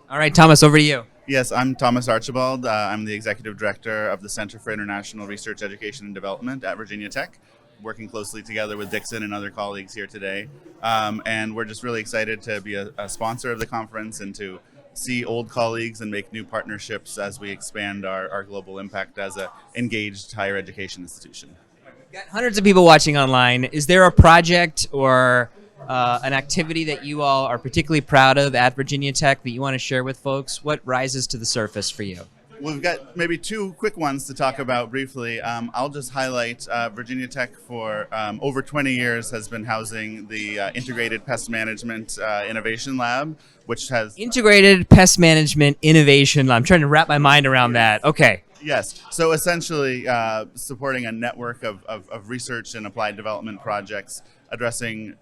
All right, Thomas, over to you. Yes, I'm Thomas Archibald. I'm the Executive Director of the Center for International Research, Education, and Development at Virginia Tech, working closely together with Dickson and other colleagues here today. And we're just really excited to be a sponsor of the conference and to see old colleagues and make new partnerships as we expand our global impact as an engaged higher education institution. We've got hundreds of people watching online. Is there a project or an activity that you all are particularly proud of at Virginia Tech that you want to share with folks? What rises to the surface for you? We've got maybe two quick ones to talk about briefly. I'll just highlight Virginia Tech for over 20 years has been housing the Integrated Pest Management Innovation Lab, which has... Integrated Pest Management Innovation Lab. I'm trying to wrap my mind around that. Okay. Yes. So essentially supporting a network of research and applied development projects addressing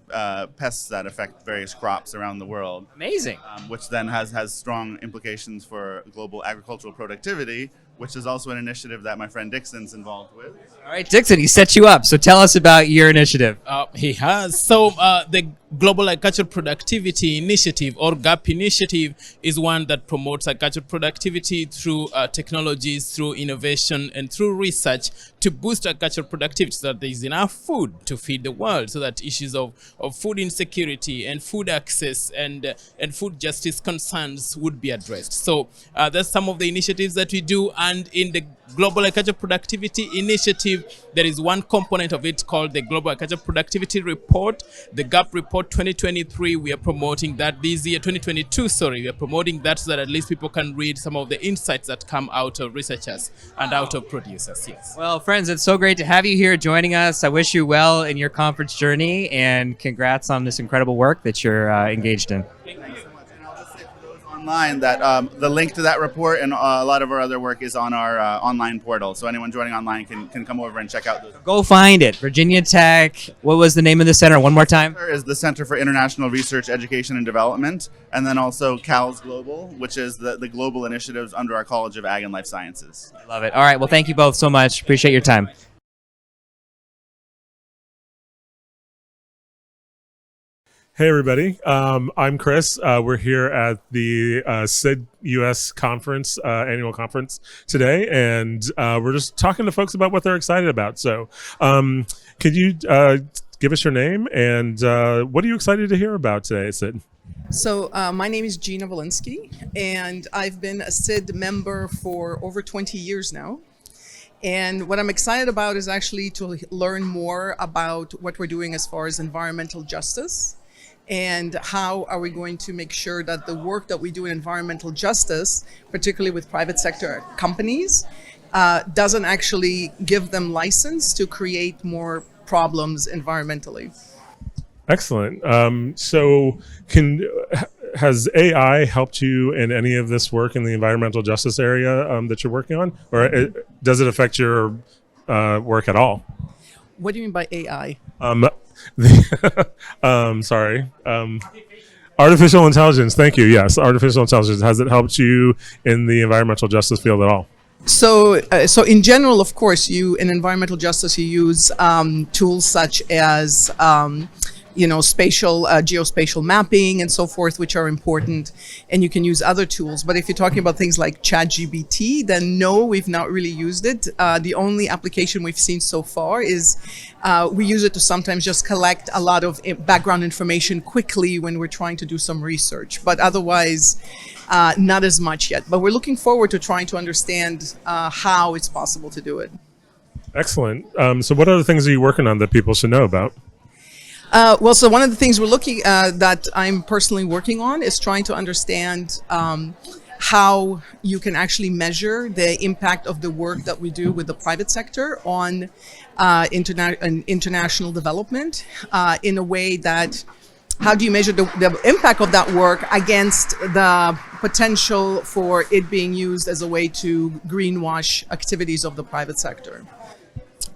pests that affect various crops around the world. Amazing. Which then has strong implications for global agricultural productivity, which is also an initiative that my friend Dickson's involved with. All right, Dickson, he set you up. So tell us about your initiative. He has. So the Global Agricultural Productivity Initiative, or GAP initiative, is one that promotes agricultural productivity through technologies, through innovation, and through research to boost agricultural productivity so that there is enough food to feed the world, so that issues of food insecurity and food access and food justice concerns would be addressed. So that's some of the initiatives that we do, and in the Global Agriculture Productivity Initiative. There is one component of it called the Global Agriculture Productivity Report, the GAP Report 2023. We are promoting that this year, 2022, sorry. We are promoting that so that at least people can read some of the insights that come out of researchers and out of producers. Yes. Well, friends, it's so great to have you here joining us. I wish you well in your conference journey, and congrats on this incredible work that you're engaged in. Online that the link to that report and a lot of our other work is on our online portal, so anyone joining online can come over and check out those. Go find it. Virginia Tech. What was the name of the center? One more time. Is the Center for International Research, Education and Development, and then also CALS Global, which is the global initiatives under our College of Ag and Life Sciences. I love it. All right, well, thank you both so much. Appreciate your time. Hey everybody, I'm Chris. We're here at the SID-US conference, annual conference today, and we're just talking to folks about what they're excited about. So could you give us your name and what are you excited to hear about today, Sid? So my name is Gina Volynsky, and I've been a SID member for over 20 years now. And what I'm excited about is actually to learn more about what we're doing as far as environmental justice. And how are we going to make sure that the work that we do in environmental justice, particularly with private sector companies, doesn't actually give them license to create more problems environmentally. Excellent. So has AI helped you in any of this work in the environmental justice area that you're working on? Or does it affect your work at all? What do you mean by AI? Artificial intelligence. Thank you. Yes, artificial intelligence. Has it helped you in the environmental justice field at all? So in general, of course, in environmental justice, you use tools such as geospatial mapping and so forth, which are important, and you can use other tools. But if you're talking about things like ChatGPT, then no, we've not really used it. The only application we've seen so far is we use it to sometimes just collect a lot of background information quickly when we're trying to do some research, but otherwise not as much yet. But we're looking forward to trying to understand how it's possible to do it. Excellent. So what other things are you working on that people should know about? Well, so one of the things we're looking that I'm personally working on is trying to understand how you can actually measure the impact of the work that we do with the private sector on international development in a way that, how do you measure the impact of that work against the potential for it being used as a way to greenwash activities of the private sector?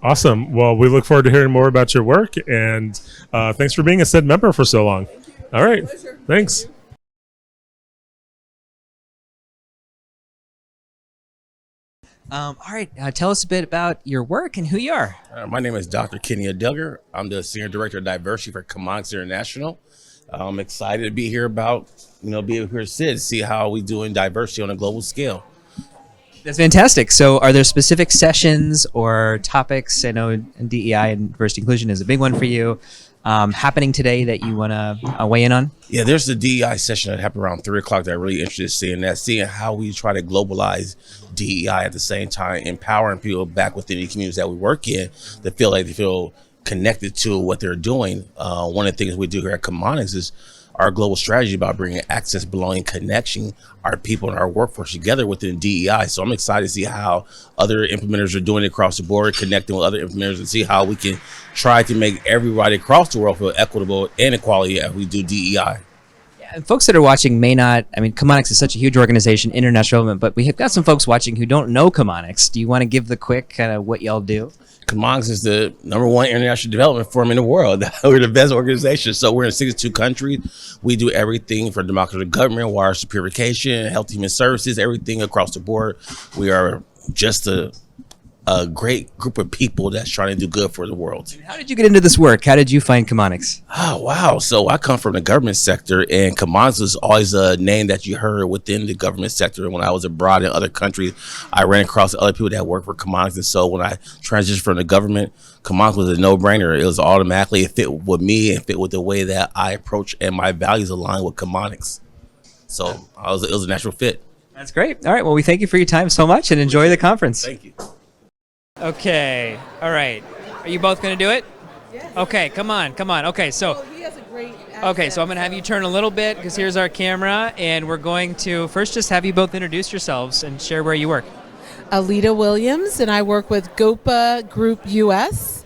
Awesome. Well, we look forward to hearing more about your work, and thanks for being a SID member for so long. All right. Thanks. All right. Tell us a bit about your work and who you are. My name is Dr. Kenya Duggar. I'm the Senior Director of Diversity for Chemonics International. I'm excited to be here be here at SID, see how we do in diversity on a global scale. That's fantastic. So are there specific sessions or topics? I know DEI and diversity inclusion is a big one for you. Happening today that you want to weigh in on? Yeah, there's the DEI session that happened around 3 o'clock that I'm really interested in seeing how we try to globalize DEI at the same time, empowering people back within the communities that we work in to feel like they feel connected to what they're doing. One of the things we do here at Chemonics is our global strategy about bringing access, belonging, connection, our people and our workforce together within DEI. So I'm excited to see how other implementers are doing it across the board, connecting with other implementers, and see how we can try to make everybody across the world feel equitable and equality as we do DEI. And folks that are watching may not, Chemonics is such a huge organization, international development, but we have got some folks watching who don't know Chemonics. Do you want to give the quick kind of what y'all do? Chemonics is the #1 international development forum in the world. We're the best organization. So we're in 62 countries. We do everything from democratic government, water purification, health human services, everything across the board. We are just a great group of people that's trying to do good for the world. How did you get into this work? How did you find Chemonics? Oh, wow. So I come from the government sector, and Chemonics was always a name that you heard within the government sector. When I was abroad in other countries, I ran across other people that worked for Chemonics. And so when I transitioned from the government, Chemonics was a no-brainer. It was automatically, it fit with me and fit with the way that I approach and my values align with Chemonics. So it was a natural fit. That's great. All right. Well, we thank you for your time so much and enjoy the conference. Thank you. Okay. All right. Are you both going to do it? Yes. Okay. Come on. Okay. So. He has a great Okay. So I'm going to have you turn a little bit because here's our camera, and we're going to first just have you both introduce yourselves and share where you work. Aleta Williams, and I work with GOPA Group US.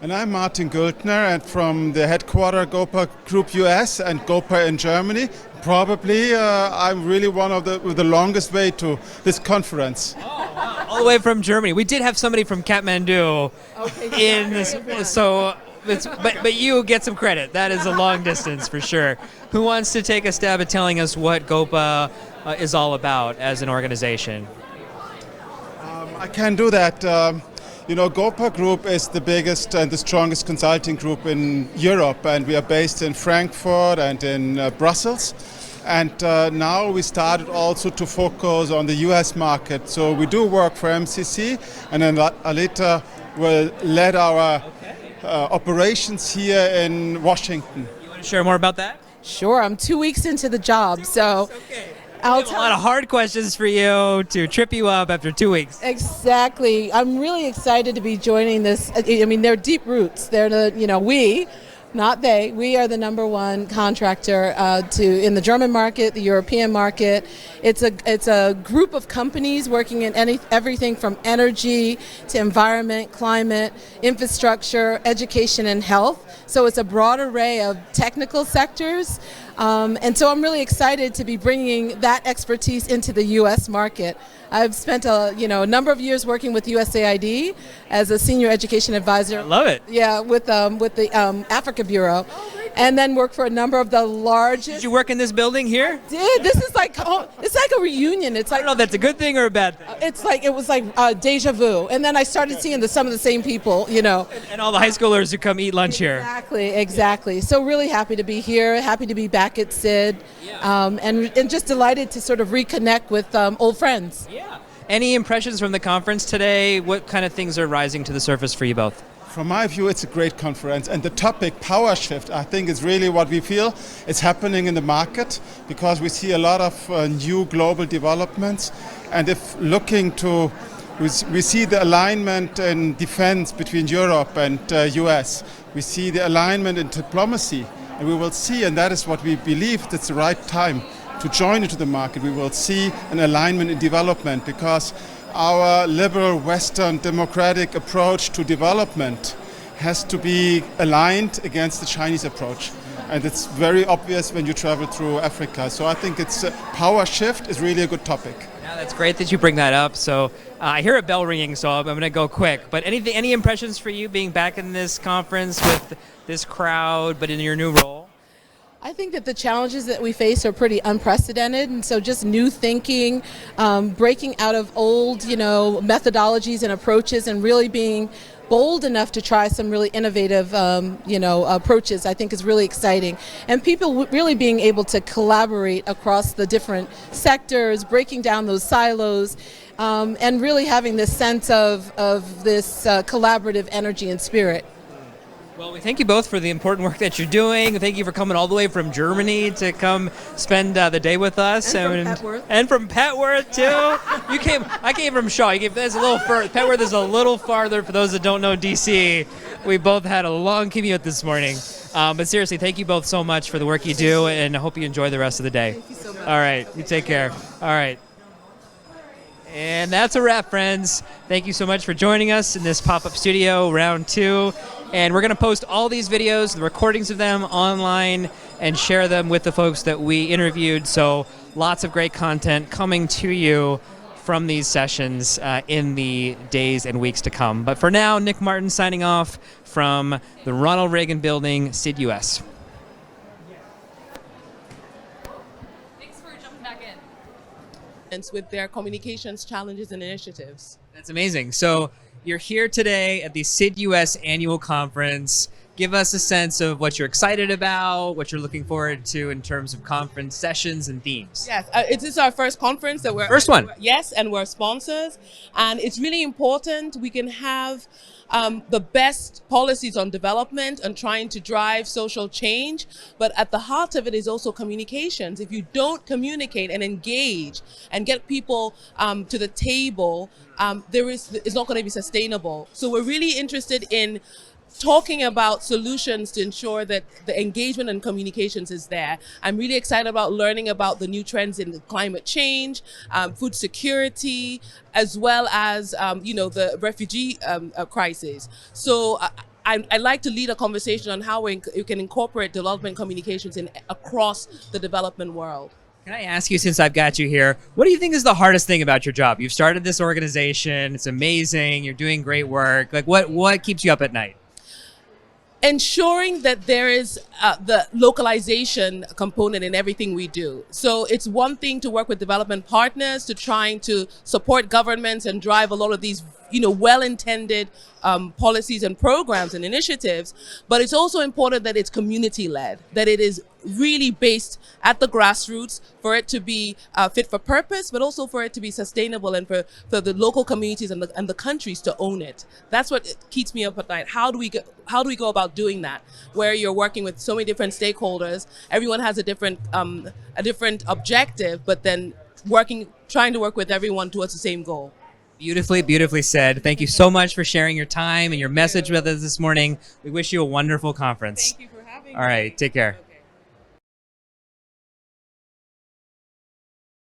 And I'm Martin Güldner, and from the headquarter GOPA Group US and GOPA in Germany. Probably I'm really one of the longest way to this conference. All the way from Germany. We did have somebody from Kathmandu in this, so but you get some credit. That is a long distance for sure. Who wants to take a stab at telling us what GOPA is all about as an organization? I can do that. GOPA Group is the biggest and the strongest consulting group in Europe, and we are based in Frankfurt and in Brussels. And now we started also to focus on the US market. So we do work for MCC, and then Aleta will lead our operations here in Washington. You want to share more about that? Sure, I'm 2 weeks into the job, so I have a lot of hard questions for you to trip you up after 2 weeks. Exactly. I'm really excited to be joining this. I mean, they're deep roots. They're we, not they. We are the number one contractor in the German market, the European market. It's a group of companies working in everything from energy to environment, climate, infrastructure, education, and health. So it's a broad array of technical sectors. And so I'm really excited to be bringing that expertise into the U.S. market. I've spent a number of years working with USAID as a senior education advisor. I love it. Yeah, with the Africa Bureau, and then worked for a number of the largest. Did you work in this building here? I did. This is it's like a reunion. It's like, I don't know if that's a good thing or a bad thing. It was like deja vu, and then I started seeing some of the same people. And all the high schoolers who come eat lunch here. Exactly. So really happy to be here. Happy to be back at SID, and just delighted to sort of reconnect with old friends. Yeah. Any impressions from the conference today? What kind of things are rising to the surface for you both? From my view, it's a great conference, and the topic power shift, I think, is really what we feel is happening in the market, because we see a lot of new global developments, and if looking to, we see the alignment in defense between Europe and US. We see the alignment in diplomacy, and we will see, and that is what we believe, that's the right time to join into the market. We will see an alignment in development, because our liberal Western democratic approach to development has to be aligned against the Chinese approach. And it's very obvious when you travel through Africa. So I think it's power shift is really a good topic. Yeah, that's great that you bring that up. So I hear a bell ringing, so I'm going to go quick. But any impressions for you being back in this conference with this crowd, but in your new role? I think that the challenges that we face are pretty unprecedented, and so just new thinking, breaking out of old, methodologies and approaches, and really being bold enough to try some really innovative, approaches, I think is really exciting. And people really being able to collaborate across the different sectors, breaking down those silos, and really having this sense of this collaborative energy and spirit. Well, we thank you both for the important work that you're doing. Thank you for coming all the way from Germany to come spend the day with us. And from Petworth, too. I came from Shaw. That's a little further. Petworth is a little farther for those that don't know DC. We both had a long commute this morning. But seriously, thank you both so much for the work you do, and I hope you enjoy the rest of the day. Thank you so much. All right. You take care. All right. And that's a wrap, friends. Thank you so much for joining us in this pop-up studio, round 2. And we're going to post all these videos, the recordings of them online, and share them with the folks that we interviewed. So lots of great content coming to you from these sessions in the days and weeks to come. But for now, Nick Martin signing off from the Ronald Reagan Building, SID-US. Thanks for jumping back in. With their communications challenges and initiatives. That's amazing. So you're here today at the SID-US annual conference. give us a sense of what you're excited about, what you're looking forward to in terms of conference sessions and themes. Yes, it is our first conference that we're First one. Yes, and we're sponsors, and it's really important we can have the best policies on development and trying to drive social change, but at the heart of it is also communications. If you don't communicate and engage and get people to the table, it's not going to be sustainable. So we're really interested in talking about solutions to ensure that the engagement and communications is there. I'm really excited about learning about the new trends in climate change, food security, as well as the refugee crisis. So I like to lead a conversation on how we can incorporate development communications across the development world. Can I ask you, since I've got you here, what do you think is the hardest thing about your job? You've started this organization. It's amazing. You're doing great work. Like, what keeps you up at night? Ensuring that there is the localization component in everything we do. So it's one thing to work with development partners to trying to support governments and drive a lot of these well-intended policies and programs and initiatives, but it's also important that it's community-led, that it is really based at the grassroots for it to be fit for purpose, but also for it to be sustainable and for the local communities and the countries to own it. That's what keeps me up at night. How do we go about doing that? Where you're working with so many different stakeholders, everyone has a different objective, but then trying to work with everyone towards the same goal. Beautifully said. Thank you so much for sharing your time and your message with us this morning. We wish you a wonderful conference. Thank you for having me. All right, take care.